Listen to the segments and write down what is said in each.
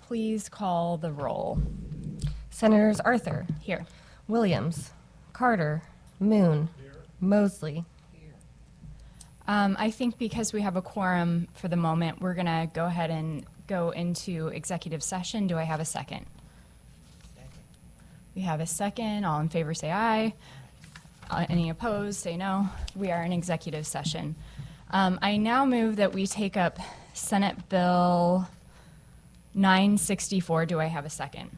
Please call the roll. Senators Arthur, Here. Williams, Carter, Moon, Mosley. I think because we have a quorum for the moment, we're going to go ahead and go into executive session. Do I have a second? We have a second. All in favor say aye. Any opposed say no. We are in executive session. I now move that we take up Senate Bill 964. Do I have a second?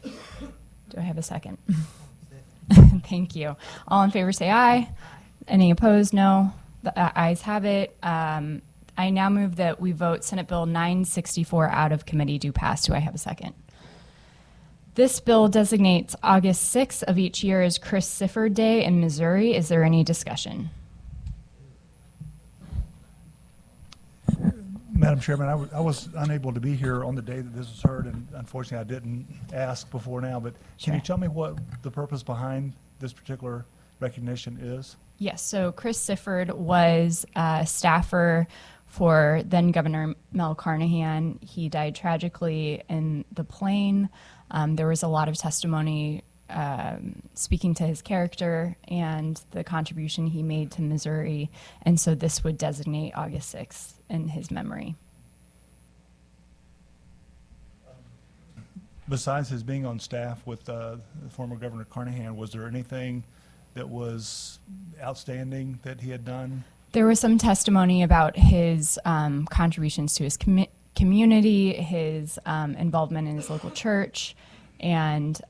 Do I have a second? Thank you. All in favor say aye. Any opposed? No. The ayes have it. I now move that we vote Senate Bill 964 out of committee. Do pass. Do I have a second? This bill designates August 6th of each year as Chris Sifford Day in Missouri. Is there any discussion? Madam Chairman, I was unable to be here on the day that this was heard, and unfortunately I didn't ask before now, but can you tell me what the purpose behind this particular recognition is? Yes, so Chris Sifford was a staffer for then Governor Mel Carnahan. He died tragically in the plane. There was a lot of testimony speaking to his character and the contribution he made to Missouri, and so this would designate August 6th in his memory. Besides his being on staff with former Governor Carnahan, was there anything that was outstanding that he had done? There was some testimony about his contributions to his community, his involvement in his local church, and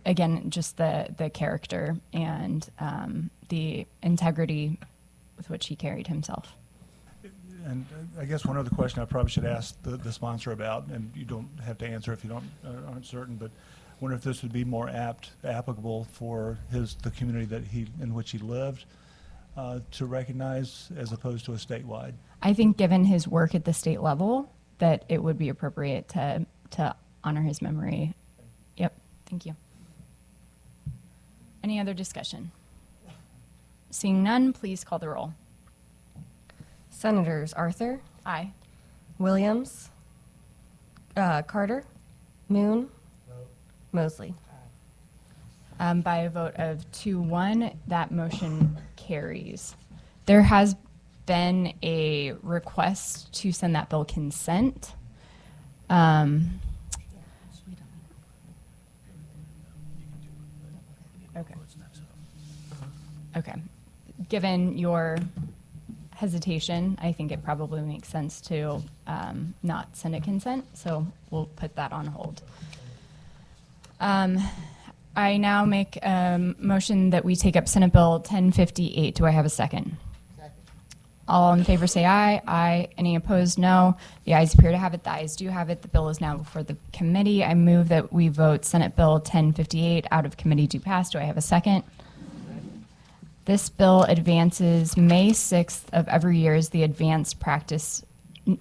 again, just the character and the integrity with which he carried himself. And I guess one other question I probably should ask the sponsor about, and you don't have to answer if you aren't certain, but I wonder if this would be more applicable for the community in which he lived to recognize as opposed to a statewide. I think given his work at the state level, that it would be appropriate to honor his memory. Yep, thank you. Any other discussion? Seeing none, please call the roll. Senators Arthur, Aye. Williams, Carter, Moon, Mosley. By a vote of 2-1, that motion carries. There has been a request to send that bill consent. Okay. Okay. Given your hesitation, I think it probably makes sense to not send a consent, so we'll put that on hold. I now make a motion that we take up Senate Bill 1058. Do I have a second? Second. All in favor say aye. Aye. Any opposed? No. The ayes appear to have it. The ayes do have it. The bill is now before the committee. I move that we vote Senate Bill 1058 out of committee. Do pass. Do I have a second? This bill advances May 6th of every year as the Advanced Practice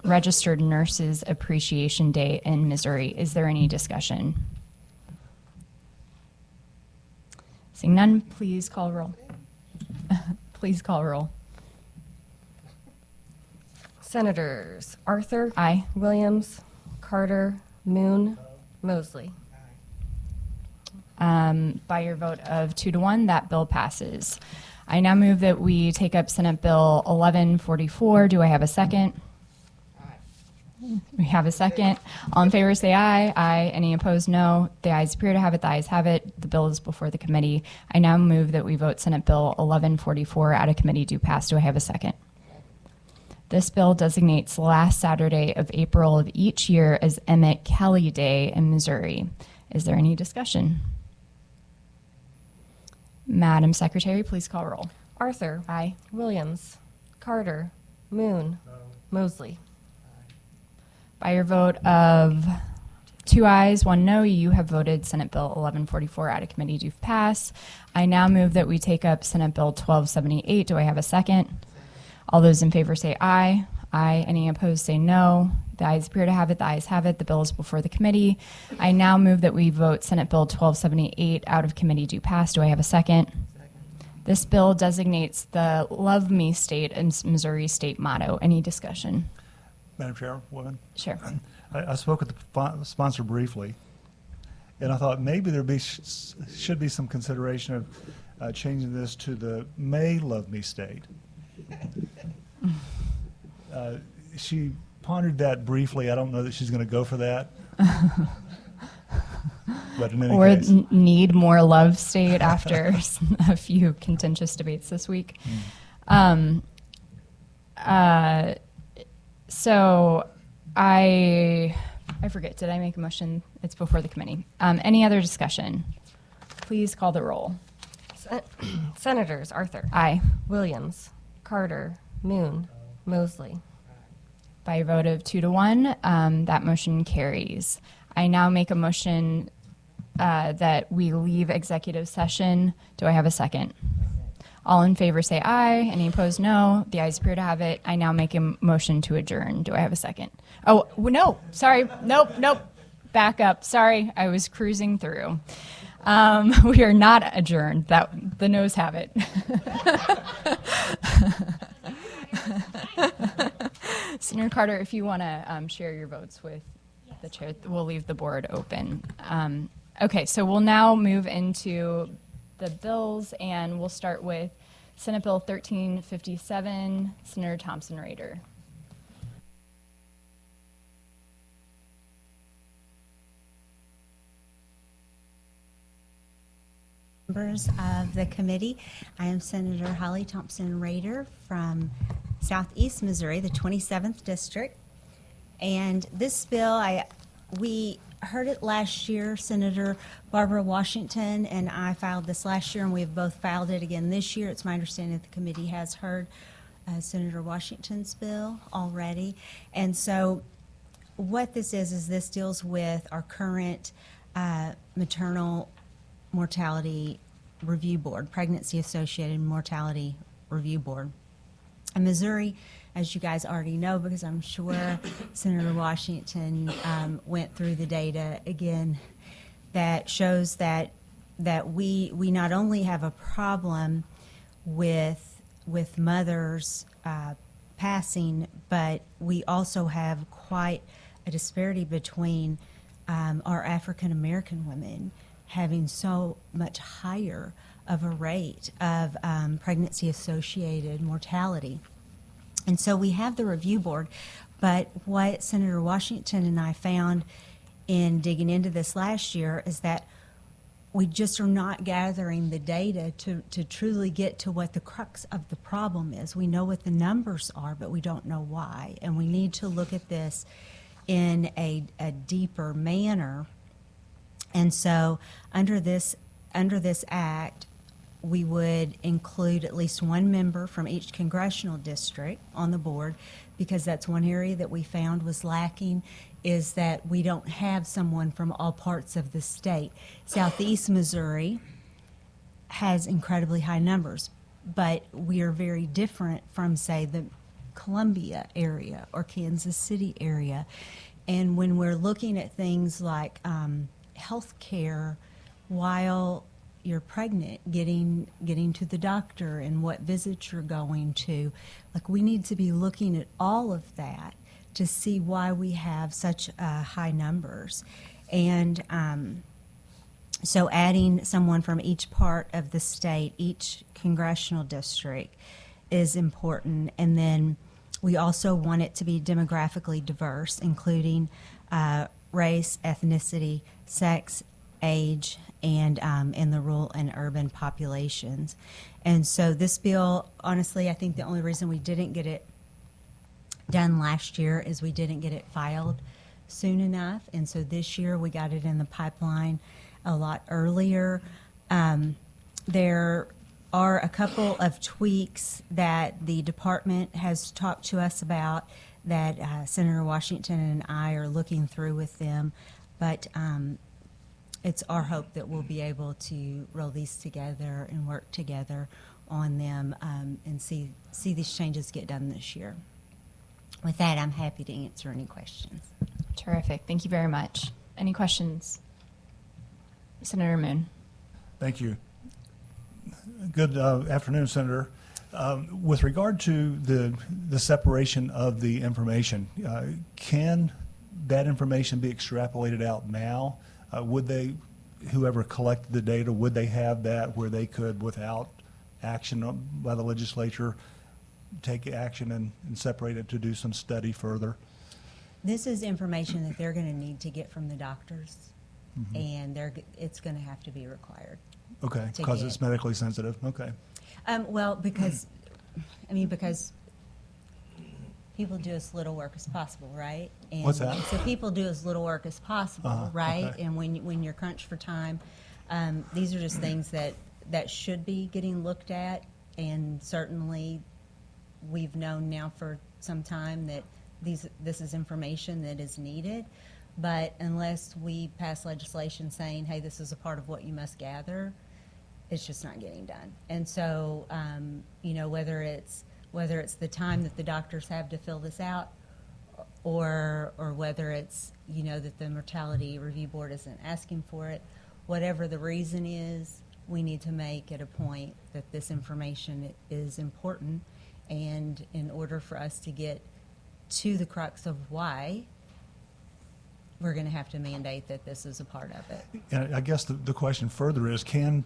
Registered Nurses Appreciation Day in Missouri. Is there any discussion? Seeing none, please call roll. Please call roll. Senators Arthur, Aye. Williams, Carter, Moon, Mosley. By your vote of 2-1, that bill passes. I now move that we take up Senate Bill 1144. Do I have a second? Aye. We have a second. All in favor say aye. Aye. Any opposed? No. The ayes appear to have it. The ayes have it. The bill is before the committee. I now move that we vote Senate Bill 1144 out of committee. Do pass. Do I have a second? This bill designates the last Saturday of April of each year as Emmett Kelly Day in Missouri. Is there any discussion? Madam Secretary, please call roll. Arthur, Aye. Williams, Carter, Moon, Mosley. By your vote of 2 ayes, 1 no, you have voted Senate Bill 1144 out of committee. Do pass. I now move that we take up Senate Bill 1278. Do I have a second? All those in favor say aye. Aye. Any opposed say no. The ayes appear to have it. The ayes have it. The bill is before the committee. I now move that we vote Senate Bill 1278 out of committee. Do pass. Do I have a second? Second. This bill designates the Love Me State and Missouri state motto. Any discussion? Madam Chairwoman, Sure. I spoke with the sponsor briefly, and I thought maybe there should be some consideration of changing this to the May Love Me state. She pondered that briefly. I don't know that she's going to go for that. But in any Or case. need more love state after a few contentious debates this week. So I forget, did I make a motion? It's before the committee. Any other discussion? Please call the roll. Senators Arthur, Aye. Williams, Carter, Moon, Mosley. By a vote of 2-1, that motion carries. I now make a motion that we leave executive session. Do I have a second? All in favor say aye. Any opposed, no. The ayes appear to have it. I now make a motion to adjourn. Do I have a second? Oh, no, sorry. Nope. Back up. Sorry, I was cruising through. We are not adjourned. The noes have it. Senator Carter, if you want to share your votes with the chair, we'll leave the board open. Okay, so we'll now move into the bills, and we'll start with Senate Bill 1357, Senator Thompson Rehder. Members of the committee, I am Senator Holly Thompson Rehder from Southeast Missouri, the 27th District. And this bill, we heard it last year. Senator Barbara Washington and I filed this last year, and we have both filed it again this year. It's my understanding that the committee has heard Senator Washington's bill already. And so what this is this deals with our current maternal mortality review board, pregnancy-associated mortality review board. In Missouri, as you guys already know, because I'm sure Senator Washington went through the data again, that shows that we not only have a problem with mothers passing, but we also have quite a disparity between our African American women having so much higher of a rate of pregnancy-associated mortality. And so we have the review board, but what Senator Washington and I found in digging into this last year is that we just are not gathering the data to truly get to what the crux of the problem is. We know what the numbers are, but we don't know why. And we need to look at this in a deeper manner. And so under this act, we would include at least one member from each congressional district on the board, because that's one area that we found was lacking, is that we don't have someone from all parts of the state. Southeast Missouri has incredibly high numbers, but we are very different from, say, the Columbia area or Kansas City area. And when we're looking at things like health care while you're pregnant, getting to the doctor and what visits you're going to, like, we need to be looking at all of that to see why we have such high numbers. And so adding someone from each part of the state, each congressional district, is important. And then we also want it to be demographically diverse, including race, ethnicity, sex, age, and in the rural and urban populations. And so this bill, honestly, I think the only reason we didn't get it done last year is we didn't get it filed soon enough. And so this year we got it in the pipeline a lot earlier. There are a couple of tweaks that the department has talked to us about that Senator Washington and I are looking through with them. But it's our hope that we'll be able to roll these together and work together on them and see these changes get done this year. With that, I'm happy to answer any questions. Terrific. Thank you very much. Any questions? Senator Moon. Thank you. Good afternoon, Senator. With regard to the separation of the information, can that information be extrapolated out now? Would they, whoever collected the data, would they have that where they could, without action by the legislature, take action and separate it to do some study further? This is information that they're going to need to get from the doctors, and it's going to have to be required. Okay, To because get- it's medically sensitive. Okay. Well, because people do as little work as possible, right? And What's that? So people do as little work as possible, Uh-huh, right? okay. And when you're crunched for time, these are just things that should be getting looked at, and certainly we've known now for some time that this is information that is needed. But unless we pass legislation saying, hey, this is a part of what you must gather, it's just not getting done. And so, whether it's the time that the doctors have to fill this out, or whether it's, that the Mortality Review Board isn't asking for it, whatever the reason is, we need to make it a point that this information is important. And in order for us to get to the crux of why, we're going to have to mandate that this is a part of it. And I guess the question further is, can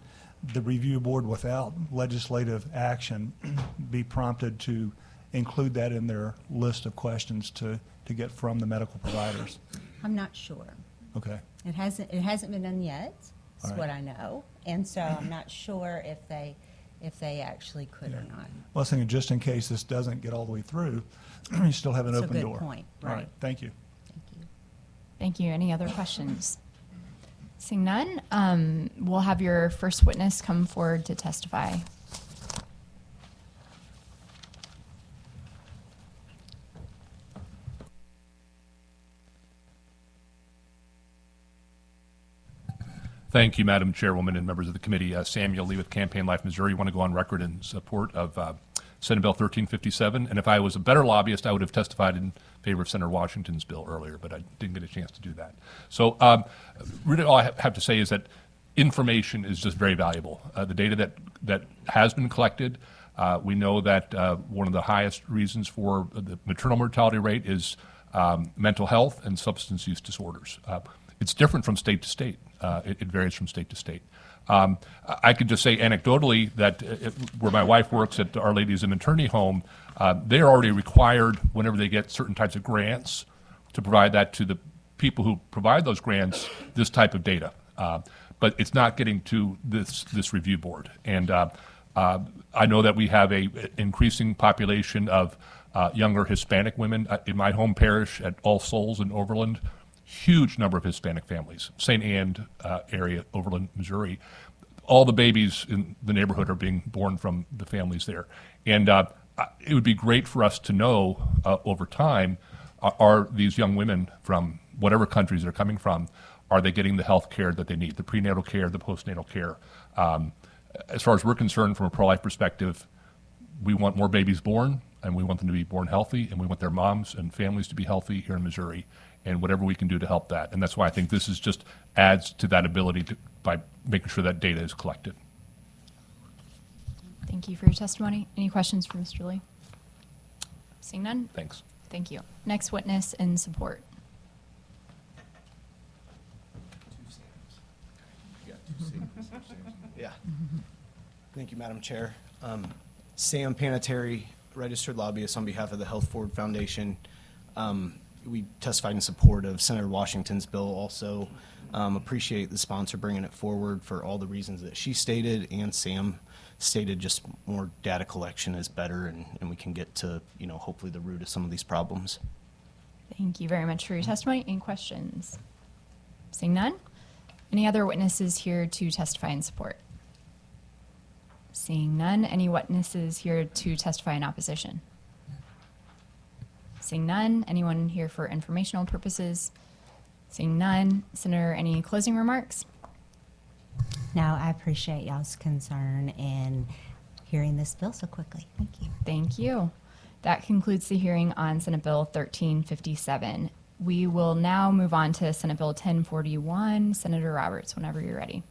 the review board, without legislative action, be prompted to include that in their list of questions to get from the medical providers? I'm not sure. Okay. It hasn't been done yet, is All right. what I know. And so I'm not sure if they actually could or not. Well, I was thinking, just in case this doesn't get all the way through, you still have an It's a open good door. point, All right, right. thank you. Thank you. Thank you. Any other questions? Seeing none, we'll have your first witness come forward to testify. Thank you, Madam Chairwoman and members of the committee. Samuel Lee with Campaign Life Missouri. Want to go on record in support of Senate Bill 1357. And if I was a better lobbyist, I would have testified in favor of Senator Washington's bill earlier, but I didn't get a chance to do that. So really all I have to say is that information is just very valuable. The data that has been collected, we know that one of the highest reasons for the maternal mortality rate is mental health and substance use disorders. It's different from state to state. It varies from state to state. I could just say anecdotally that where my wife works at Our Lady of the Maternity Home, they are already required, whenever they get certain types of grants, to provide that to the people who provide those grants, this type of data. But it's not getting to this review board. And I know that we have a increasing population of younger Hispanic women. In my home parish at All Souls in Overland, huge number of Hispanic families, St. Anne area, Overland, Missouri. All the babies in the neighborhood are being born from the families there. And it would be great for us to know over time, are these young women from whatever countries they're coming from, are they getting the health care that they need, the prenatal care, the postnatal care? As far as we're concerned from a pro-life perspective, we want more babies born, and we want them to be born healthy, and we want their moms and families to be healthy here in Missouri, and whatever we can do to help that. And that's why I think this is just adds to that ability by making sure that data is collected. Thank you for your testimony. Any questions for Mr. Lee? Seeing none? Thanks. Thank you. Next witness in support. Yeah. Thank you, Madam Chair. Sam Panettiere, registered lobbyist on behalf of the Health Forward Foundation. We testified in support of Senator Washington's bill also. Appreciate the sponsor bringing it forward for all the reasons that she stated and Sam stated. Just more data collection is better, and we can get to, hopefully the root of some of these problems. Thank you very much for your testimony. Any questions? Seeing none? Any other witnesses here to testify in support? Seeing none. Any witnesses here to testify in opposition? Seeing none. Anyone here for informational purposes? Seeing none. Senator, any closing remarks? No, I appreciate y'all's concern in hearing this bill so quickly. Thank you. Thank you. That concludes the hearing on Senate Bill 1357. We will now move on to Senate Bill 1041. Senator Roberts, whenever you're ready.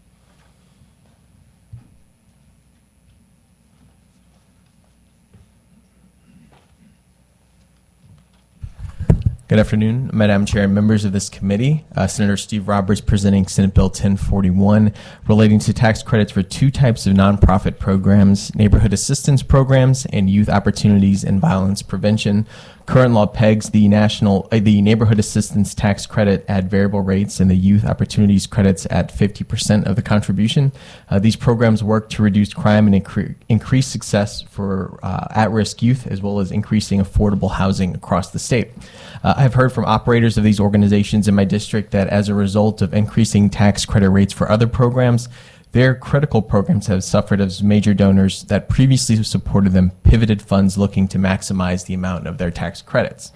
Good afternoon, Madam Chair and members of this committee. Senator Steve Roberts presenting Senate Bill 1041 relating to tax credits for two types of nonprofit programs, neighborhood assistance programs and youth opportunities and violence prevention. Current law pegs the neighborhood assistance tax credit at variable rates and the youth opportunities credits at 50% of the contribution. These programs work to reduce crime and increase success for at-risk youth, as well as increasing affordable housing across the state. I've heard from operators of these organizations in my district that as a result of increasing tax credit rates for other programs, their critical programs have suffered as major donors that previously supported them pivoted funds looking to maximize the amount of their tax credits.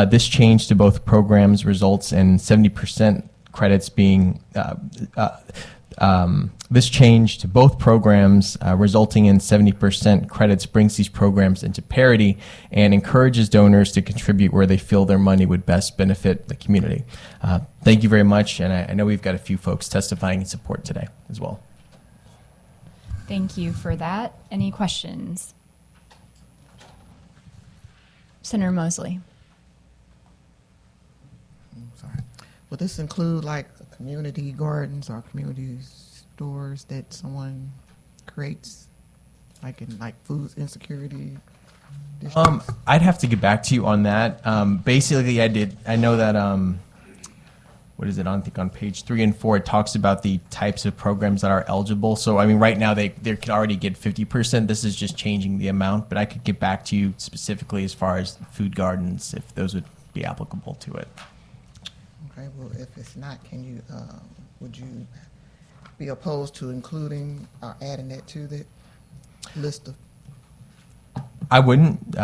This change to both programs results in 70% credits being this change to both programs, resulting in 70% credits, brings these programs into parity and encourages donors to contribute where they feel their money would best benefit the community. Thank you very much, and I know we've got a few folks testifying in support today as well. Thank you for that. Any questions? Senator Mosley. Sorry. Will this include like community gardens or community stores that someone creates, like in like food insecurity districts? I'd have to get back to you on that. Basically, I know that, what is it, I think on page 3 and 4, it talks about the types of programs that are eligible. So, I mean, right now they could already get 50%. This is just changing the amount, but I could get back to you specifically as far as food gardens, if those would be applicable to it. Okay, well, if it's not, can you, would you be opposed to including or adding that to the list of? I wouldn't,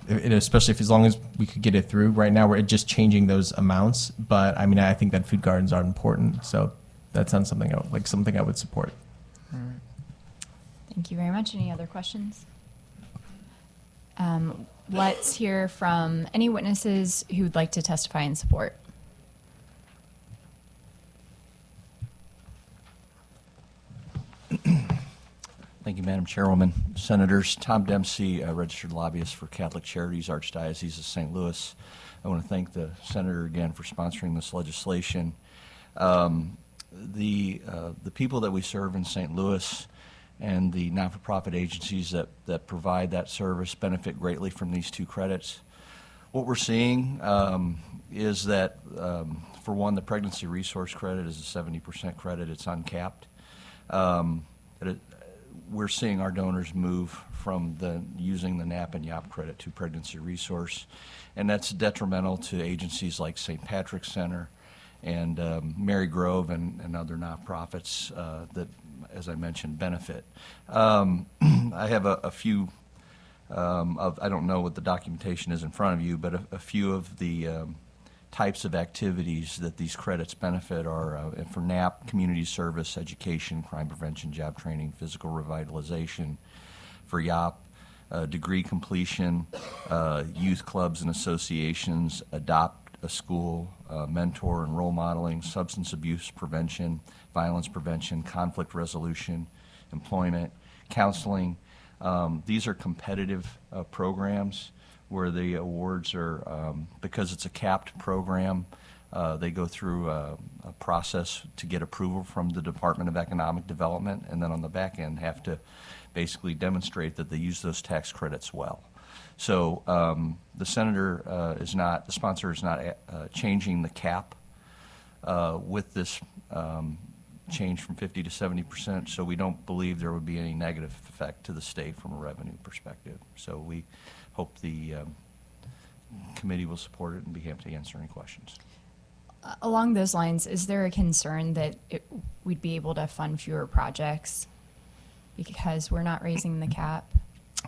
especially if as long as we could get it through. Right now, we're just changing those amounts, but I mean, I think that food gardens are important, so that sounds something I would support. All right. Thank you very much. Any other questions? Let's hear from any witnesses who would like to testify in support. Thank you, Madam Chairwoman. Senators, Tom Dempsey, registered lobbyist for Catholic Charities, Archdiocese of St. Louis. I want to thank the Senator again for sponsoring this legislation. The people that we serve in St. Louis and the not-for-profit agencies that provide that service benefit greatly from these two credits. What we're seeing is that, for one, the pregnancy resource credit is a 70% credit. It's uncapped. We're seeing our donors move from using the NAP and YOP credit to pregnancy resource, and that's detrimental to agencies like St. Patrick's Center and Mary Grove and other nonprofits that, as I mentioned, benefit. I have a few I don't know what the documentation is in front of you, but a few of the types of activities that these credits benefit are for NAP, community service, education, crime prevention, job training, physical revitalization. For YOP, degree completion, youth clubs and associations, adopt a school, mentor and role modeling, substance abuse prevention, violence prevention, conflict resolution, employment, counseling. These are competitive programs where the awards are, because it's a capped program, they go through a process to get approval from the Department of Economic Development, and then on the back end have to basically demonstrate that they use those tax credits well. So the sponsor is not changing the cap with this change from 50 to 70%, so we don't believe there would be any negative effect to the state from a revenue perspective. So we hope the committee will support it and be happy to answer any questions. Along those lines, is there a concern that we'd be able to fund fewer projects because we're not raising the cap?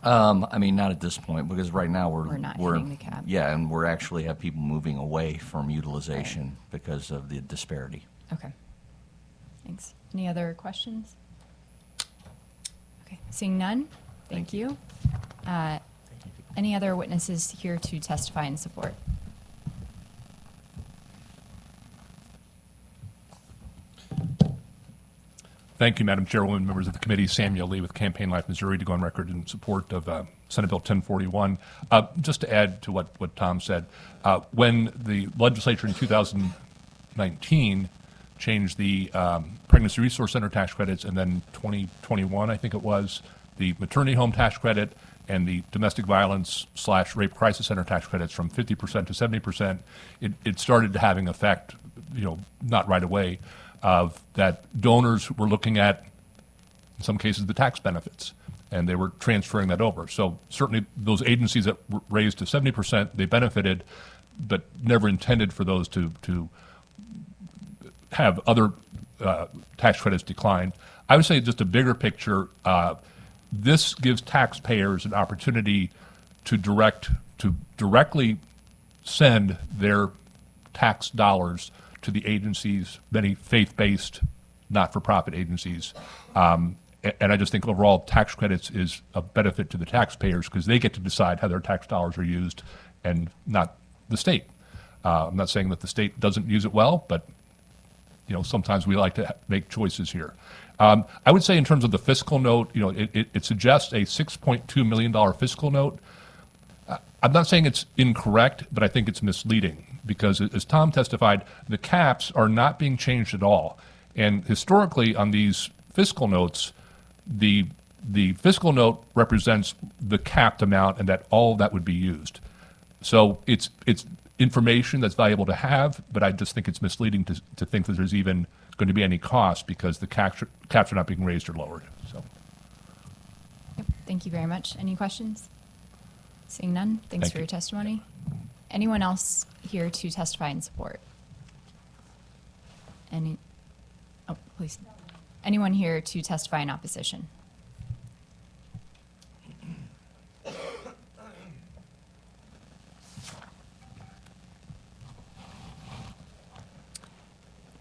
I mean, not at this point, because right now We're not hitting the cap. Yeah, and we're actually have people moving away from utilization because of the disparity. Okay. Thanks. Any other questions? Okay. Seeing none, thank you. Any other witnesses here to testify in support? Thank you, Madam Chairwoman, members of the committee. Samuel Lee with Campaign Life Missouri to go on record in support of Senate Bill 1041. Just to add to what Tom said, when the legislature in 2019 changed the Pregnancy Resource Center tax credits, and then 2021, I think it was, the maternity home tax credit and the domestic violence / rape crisis center tax credits from 50% to 70%, it started having effect, not right away, of that donors were looking at, in some cases, the tax benefits, and they were transferring that over. So certainly those agencies that were raised to 70%, they benefited, but never intended for those to have other tax credits decline. I would say just a bigger picture, this gives taxpayers an opportunity to directly send their tax dollars to the agencies, many faith-based, not-for-profit agencies. And I just think overall tax credits is a benefit to the taxpayers because they get to decide how their tax dollars are used and not the state. I'm not saying that the state doesn't use it well, but sometimes we like to make choices here. I would say in terms of the fiscal note, it suggests a $6.2 million fiscal note. I'm not saying it's incorrect, but I think it's misleading because, as Tom testified, the caps are not being changed at all. And historically, on these fiscal notes, the fiscal note represents the capped amount, and that all of that would be used. So it's information that's valuable to have, but I just think it's misleading to think that there's even going to be any cost because the caps are not being raised or lowered. So, Yep, thank you very much. Any questions? Seeing none, thanks Thank for you. your testimony. Anyone else here to testify in support? Please. Anyone here to testify in opposition?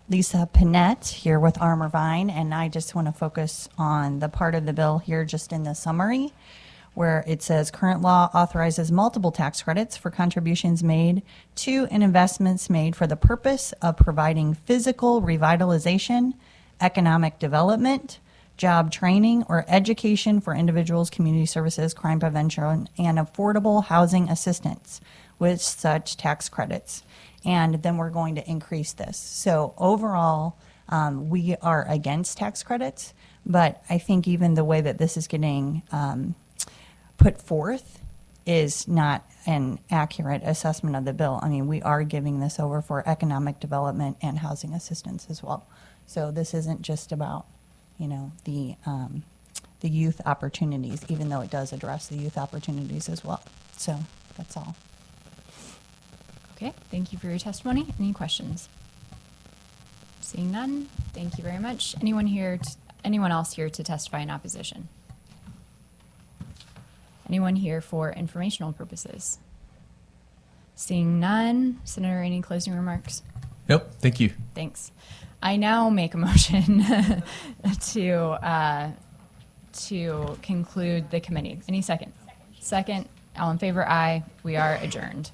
Lisa Panett here with Armor Vine, and I just want to focus on the part of the bill here just in the summary where it says current law authorizes multiple tax credits for contributions made to and investments made for the purpose of providing physical revitalization, economic development, job training, or education for individuals, community services, crime prevention, and affordable housing assistance with such tax credits. And then we're going to increase this. So overall, we are against tax credits, but I think even the way that this is getting put forth is not an accurate assessment of the bill. I mean, we are giving this over for economic development and housing assistance as well. So this isn't just about, the youth opportunities, even though it does address the youth opportunities as well. So that's all. Okay, thank you for your testimony. Any questions? Seeing none, thank you very much. Anyone else here to testify in opposition? Anyone here for informational purposes? Seeing none, Senator, any closing remarks? Nope, thank you. Thanks. I now make a motion to conclude the committee. Any second? Second. All in favor, aye. We are adjourned.